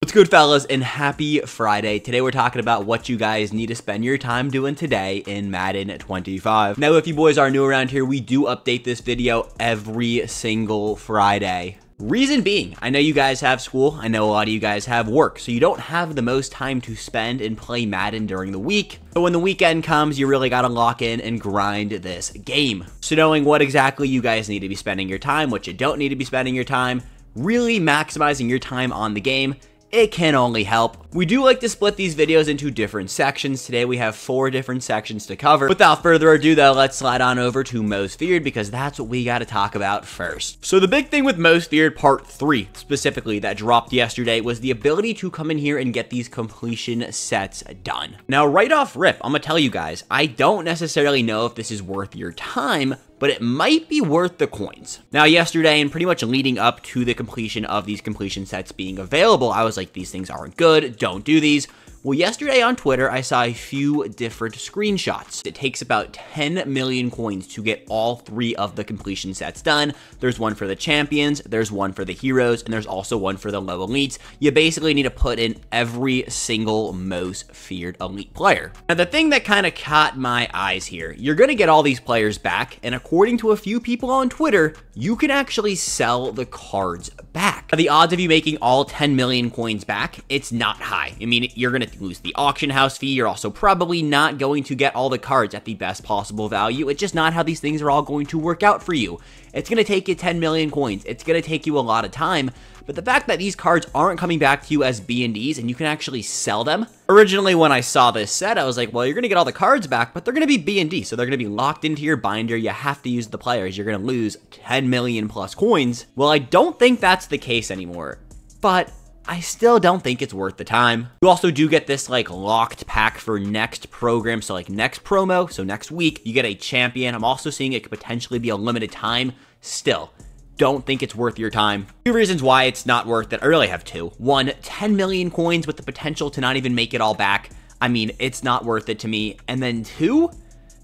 What's good, fellas, and happy Friday. Today we're talking about what you guys need to spend your time doing today in Madden 25. Now, if you boys are new around here, we do update this video every single Friday. Reason being, I know you guys have school, I know a lot of you guys have work, so you don't have the most time to spend and play Madden during the week. But when the weekend comes, you really gotta lock in and grind this game. So knowing what exactly you guys need to be spending your time, what you don't need to be spending your time, really maximizing your time on the game, it can only help. We do like to split these videos into different sections. Today we have 4 different sections to cover. Without further ado though, let's slide on over to Most Feared because that's what we got to talk about first. So the big thing with Most Feared Part 3 specifically that dropped yesterday was the ability to come in here and get these completion sets done. Now right off rip, I'm gonna tell you guys, I don't necessarily know if this is worth your time, but it might be worth the coins. Now yesterday and pretty much leading up to the completion of these completion sets being available, I was like, these things aren't good, don't do these. Well, yesterday on Twitter, I saw a few different screenshots. It takes about 10 million coins to get all 3 of the completion sets done. There's one for the champions, there's one for the heroes, and there's also one for the low elites. You basically need to put in every single most feared elite player. Now, the thing that kind of caught my eyes here, you're going to get all these players back, and according to a few people on Twitter, you can actually sell the cards back. Now, the odds of you making all 10 million coins back, it's not high. I mean, you're going to lose the auction house fee. You're also probably not going to get all the cards at the best possible value. It's just not how these things are all going to work out for you. It's going to take you 10 million coins. It's going to take you a lot of time. But the fact that these cards aren't coming back to you as B&Ds and you can actually sell them. Originally, when I saw this set, I was like, well, you're going to get all the cards back, but they're going to be B&D. So they're going to be locked into your binder. You have to use the players. You're going to lose 10 million plus coins. Well, I don't think that's the case anymore. But I still don't think it's worth the time. You also do get this like locked pack for next program. So like next promo, so next week, you get a champion. I'm also seeing it could potentially be a limited time. Still, don't think it's worth your time. 2 reasons why it's not worth it. I really have 2. 1, 10 million coins with the potential to not even make it all back. I mean, it's not worth it to me. And then 2,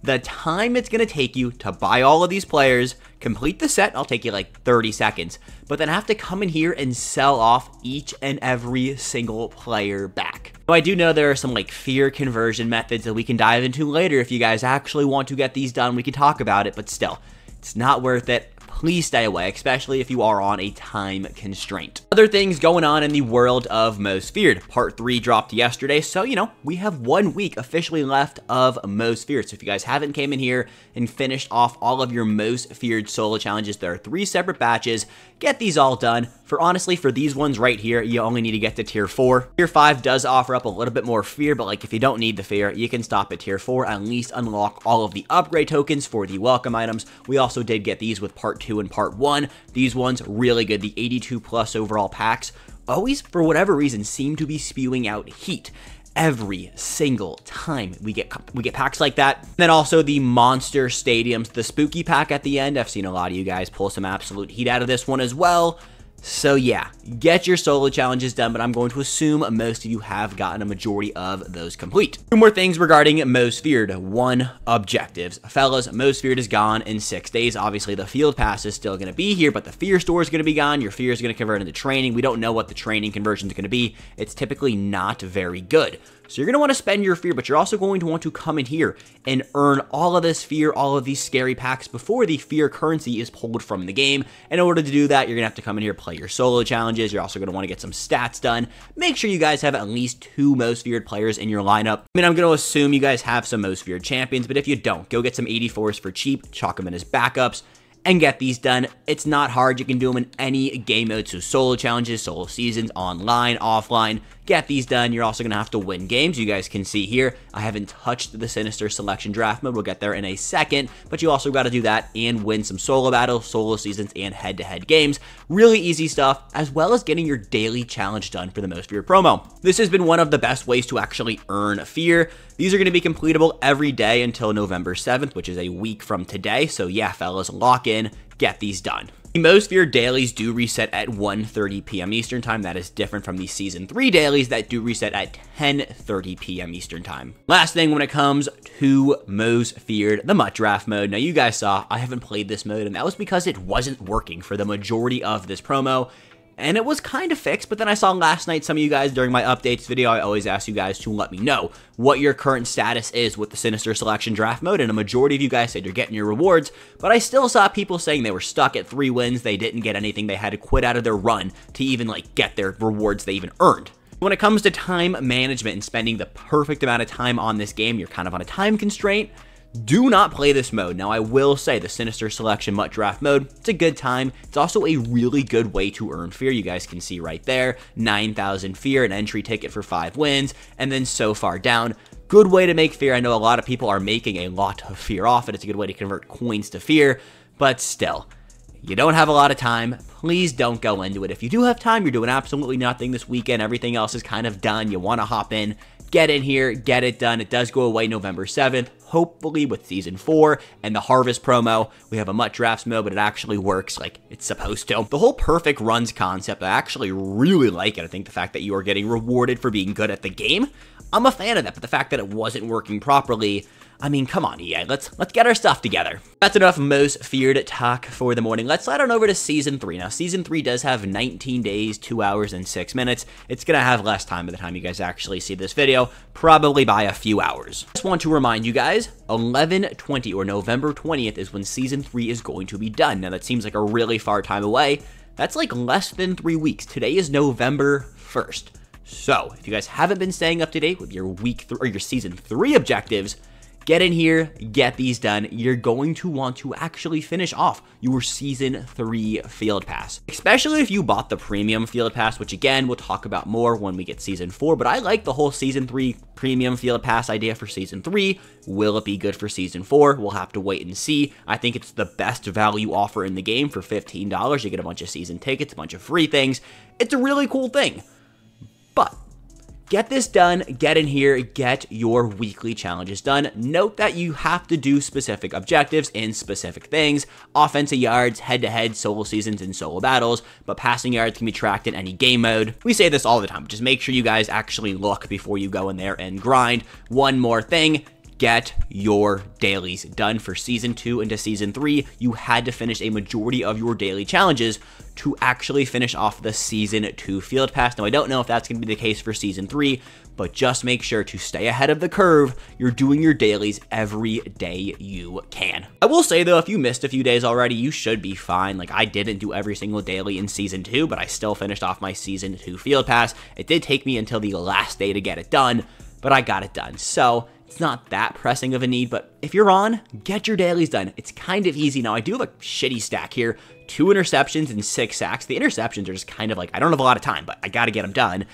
the time it's going to take you to buy all of these players, complete the set, I'll take you like 30 seconds, but then have to come in here and sell off each and every single player back. Now, I do know there are some like fear conversion methods that we can dive into later. If you guys actually want to get these done, we can talk about it, but still, it's not worth it. Please stay away, especially if you are on a time constraint. Other things going on in the world of Most Feared. Part 3 dropped yesterday, so, you know, we have 1 week officially left of Most Feared. So if you guys haven't came in here and finished off all of your Most Feared solo challenges, there are 3 separate batches. Get these all done. Honestly, for these ones right here, you only need to get to tier 4. Tier 5 does offer up a little bit more fear, but like if you don't need the fear, you can stop at tier 4, at least unlock all of the upgrade tokens for the welcome items. We also did get these with part 2 and part 1. These ones really good. The 82 plus overall packs always, for whatever reason, seem to be spewing out heat every single time we get packs like that. And then also the monster stadiums, the spooky pack at the end. I've seen a lot of you guys pull some absolute heat out of this one as well. So yeah, get your solo challenges done, but I'm going to assume most of you have gotten a majority of those complete. 2 more things regarding Most Feared. 1, objectives. Fellas, Most Feared is gone in 6 days. Obviously, the field pass is still going to be here, but the fear store is going to be gone. Your fear is going to convert into training. We don't know what the training conversion is going to be. It's typically not very good. So you're going to want to spend your fear, but you're also going to want to come in here and earn all of this fear, all of these scary packs before the fear currency is pulled from the game. In order to do that, you're going to have to come in here, play your solo challenges. You're also going to want to get some stats done. Make sure you guys have at least 2 Most Feared players in your lineup. I mean, I'm going to assume you guys have some Most Feared champions, but if you don't, go get some 84s for cheap, chalk them in as backups, and get these done. It's not hard. You can do them in any game mode, so solo challenges, solo seasons, online, offline. Get these done. You're also going to have to win games. You guys can see here, I haven't touched the Sinister Selection Draft mode. We'll get there in a second, but you also got to do that and win some solo battles, solo seasons, and head-to-head games. Really easy stuff, as well as getting your daily challenge done for the Most Feared promo. This has been one of the best ways to actually earn fear. These are going to be completable every day until November 7th, which is a week from today. So yeah, fellas, lock in, get these done. The Most Feared dailies do reset at 1:30 p.m. Eastern Time. That is different from the Season 3 dailies that do reset at 10:30 p.m. Eastern Time. Last thing when it comes to Most Feared, the Mut Draft mode. Now, you guys saw I haven't played this mode, and that was because it wasn't working for the majority of this promo. and it was kind of fixed, but then I saw last night some of you guys during my updates video, I always ask you guys to let me know what your current status is with the Sinister Selection draft mode, and a majority of you guys said you're getting your rewards, but I still saw people saying they were stuck at 3 wins, they didn't get anything, they had to quit out of their run to even like get their rewards they even earned. When it comes to time management and spending the perfect amount of time on this game, you're kind of on a time constraint. Do not play this mode. Now, I will say the Sinister Selection Mut Draft mode, it's a good time. It's also a really good way to earn fear. You guys can see right there, 9,000 fear, an entry ticket for 5 wins, and then so far down. Good way to make fear. I know a lot of people are making a lot of fear off it. It's a good way to convert coins to fear, but still, you don't have a lot of time. Please don't go into it. If you do have time, you're doing absolutely nothing this weekend. Everything else is kind of done. You want to hop in, get in here, get it done. It does go away November 7th. Hopefully with Season 4 and the Harvest promo, we have a Mut Drafts mode, but it actually works like it's supposed to. The whole perfect runs concept, I actually really like it. I think the fact that you are getting rewarded for being good at the game, I'm a fan of that, but the fact that it wasn't working properly, I mean, come on, EA, let's get our stuff together. That's enough most feared talk for the morning. Let's slide on over to Season 3. Now, Season 3 does have 19 days, 2 hours, and 6 minutes. It's going to have less time by the time you guys actually see this video, probably by a few hours. Just want to remind you guys, 11/20 or November 20th is when Season 3 is going to be done. Now, that seems like a really far time away. That's like less than 3 weeks. Today is November 1st. So, if you guys haven't been staying up to date with your your Season 3 objectives, get in here, get these done. You're going to want to actually finish off your Season 3 Field Pass. Especially if you bought the Premium Field Pass, which again, we'll talk about more when we get Season 4, but I like the whole Season 3 Premium Field Pass idea for Season 3. Will it be good for Season 4? We'll have to wait and see. I think it's the best value offer in the game for $15. You get a bunch of season tickets, a bunch of free things. It's a really cool thing. But get this done, get in here, get your weekly challenges done. Note that you have to do specific objectives in specific things. Offensive yards, head-to-head, solo seasons, and solo battles, but passing yards can be tracked in any game mode. We say this all the time, just make sure you guys actually look before you go in there and grind. One more thing, get your dailies done for Season 2 into Season 3. You had to finish a majority of your daily challenges to actually finish off the Season 2 Field Pass. Now, I don't know if that's going to be the case for Season 3, but just make sure to stay ahead of the curve. You're doing your dailies every day you can. I will say, though, if you missed a few days already, you should be fine. Like, I didn't do every single daily in Season 2, but I still finished off my Season 2 Field Pass. It did take me until the last day to get it done, but I got it done. So it's not that pressing of a need, but if you're on, get your dailies done. It's kind of easy. Now, I do have a shitty stack here, 2 interceptions and 6 sacks. The interceptions are just kind of like, I don't have a lot of time, but I got to get them done.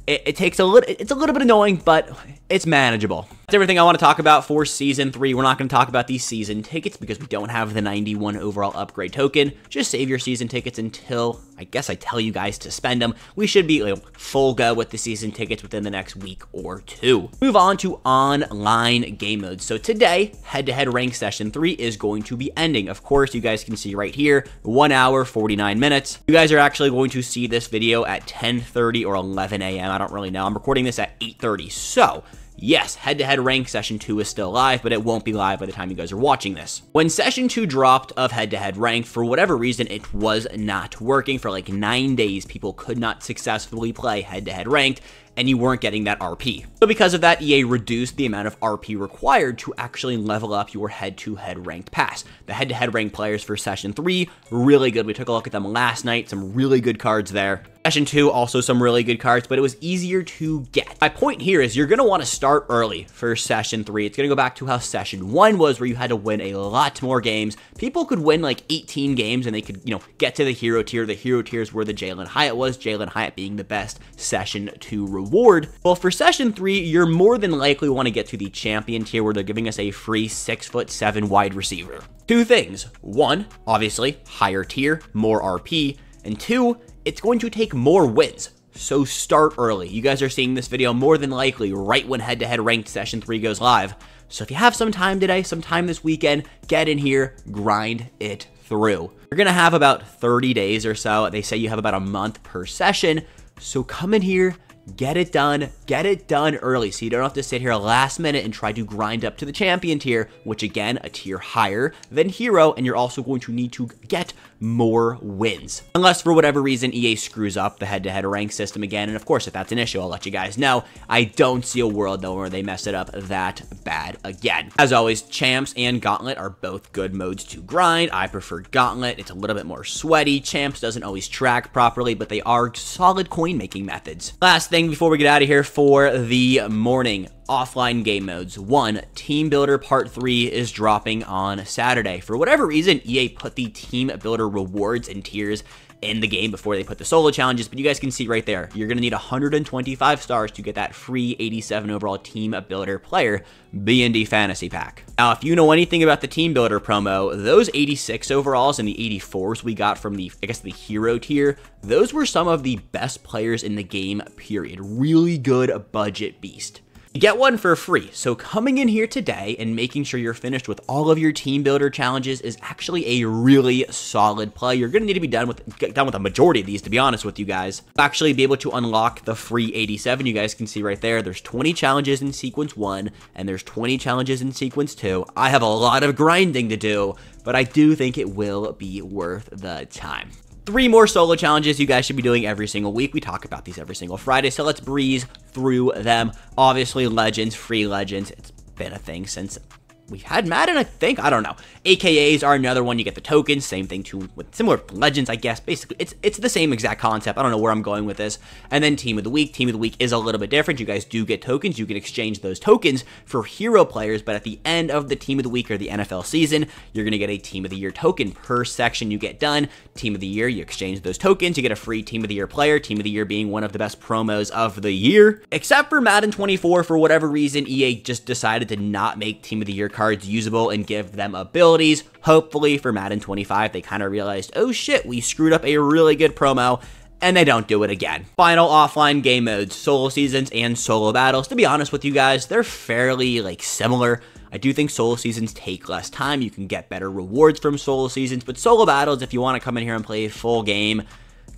It takes a little, it's a little bit annoying, but it's manageable. That's everything I want to talk about for Season 3. We're not going to talk about these season tickets because we don't have the 91 overall upgrade token. Just save your season tickets until, I guess I tell you guys to spend them. We should be full go with the season tickets within the next week or 2. Move on to online game modes. So today, head-to-head rank session 3 is going to be ending. Of course, you guys can see right here, 1 hour, 49 minutes. You guys are actually going to see this video at 10:30 or 11 a.m. I don't really know. I'm recording this at 8:30. So yes, head-to-head rank session 2 is still live, but it won't be live by the time you guys are watching this. When session 2 dropped of head-to-head rank, for whatever reason, it was not working. For like 9 days, people could not successfully play head-to-head ranked, and you weren't getting that RP. So because of that, EA reduced the amount of RP required to actually level up your head-to-head ranked pass. The head-to-head ranked players for Session 3, really good. We took a look at them last night, some really good cards there. Session 2, also some really good cards, but it was easier to get. My point here is you're going to want to start early for Session 3. It's going to go back to how Session 1 was, where you had to win a lot more games. People could win like 18 games, and they could, get to the hero tier. The hero tiers where the Jalen Hyatt was, Jalen Hyatt being the best Session 2 reward. Well, for Session 3, you're more than likely want to get to the champion tier, where they're giving us a free 6'7" wide receiver. 2 things. 1, obviously, higher tier, more RP, and 2, it's going to take more wins. So start early. You guys are seeing this video more than likely right when head-to-head ranked Session 3 goes live. So if you have some time today, some time this weekend, get in here, grind it through. You're going to have about 30 days or so. They say you have about a month per session. So come in here, get it done, Get it done early so you don't have to sit here last minute and try to grind up to the champion tier, which again, a tier higher than hero, and you're also going to need to get more wins. Unless for whatever reason EA screws up the head-to-head rank system again, and of course if that's an issue I'll let you guys know. I don't see a world though where they mess it up that bad again. As always, Champs and Gauntlet are both good modes to grind. I prefer Gauntlet. It's a little bit more sweaty. Champs doesn't always track properly, but they are solid coin making methods. Last thing before we get out of here for the morning, offline game modes. 1, Team Builder Part 3 is dropping on Saturday. For whatever reason, EA put the Team Builder rewards and tiers in the game before they put the solo challenges, but you guys can see right there, you're going to need 125 stars to get that free 87 overall Team Builder player B&D Fantasy Pack. Now, if you know anything about the Team Builder promo, those 86 overalls and the 84s we got from the, I guess, the hero tier, those were some of the best players in the game, period. Really good budget beast. You get one for free, so coming in here today and making sure you're finished with all of your team builder challenges is actually a really solid play. You're gonna need to be done with a majority of these, to be honest with you guys. Actually be able to unlock the free 87. You guys can see right there, there's 20 challenges in sequence 1 and there's 20 challenges in sequence 2. I have a lot of grinding to do, but I do think it will be worth the time. 3 more solo challenges you guys should be doing every single week. We talk about these every single Friday, so let's breeze through them. Obviously, Legends, free Legends. It's been a thing since we had Madden, I think. I don't know. AKAs are another one. You get the tokens. Same thing too with similar Legends, I guess. Basically, it's the same exact concept. I don't know where I'm going with this. And then Team of the Week. Team of the Week is a little bit different. You guys do get tokens. You can exchange those tokens for hero players, but at the end of the Team of the Week or the NFL season, you're going to get a Team of the Year token per section you get done. Team of the Year, you exchange those tokens. You get a free Team of the Year player. Team of the Year being one of the best promos of the year. Except for Madden 24, for whatever reason, EA just decided to not make Team of the Year cards usable and give them abilities. Hopefully for Madden 25, they kind of realized, oh shit, we screwed up a really good promo, and they don't do it again. Final offline game modes, solo seasons and solo battles. To be honest with you guys, they're fairly similar. I do think solo seasons take less time. You can get better rewards from solo seasons, but solo battles, if you want to come in here and play a full game,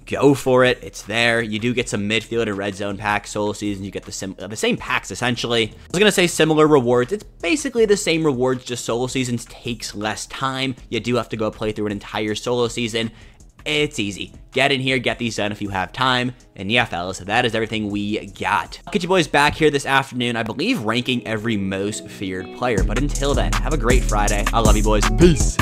go for it. It's there. You do get some midfield and red zone packs. Solo seasons, you get the same packs, essentially. I was going to say similar rewards. It's basically the same rewards, just solo seasons takes less time. You do have to go play through an entire solo season. It's easy. Get in here, get these done if you have time. And yeah, fellas, that is everything we got. I'll get you boys back here this afternoon, I believe ranking every most feared player. But until then, have a great Friday. I love you boys. Peace.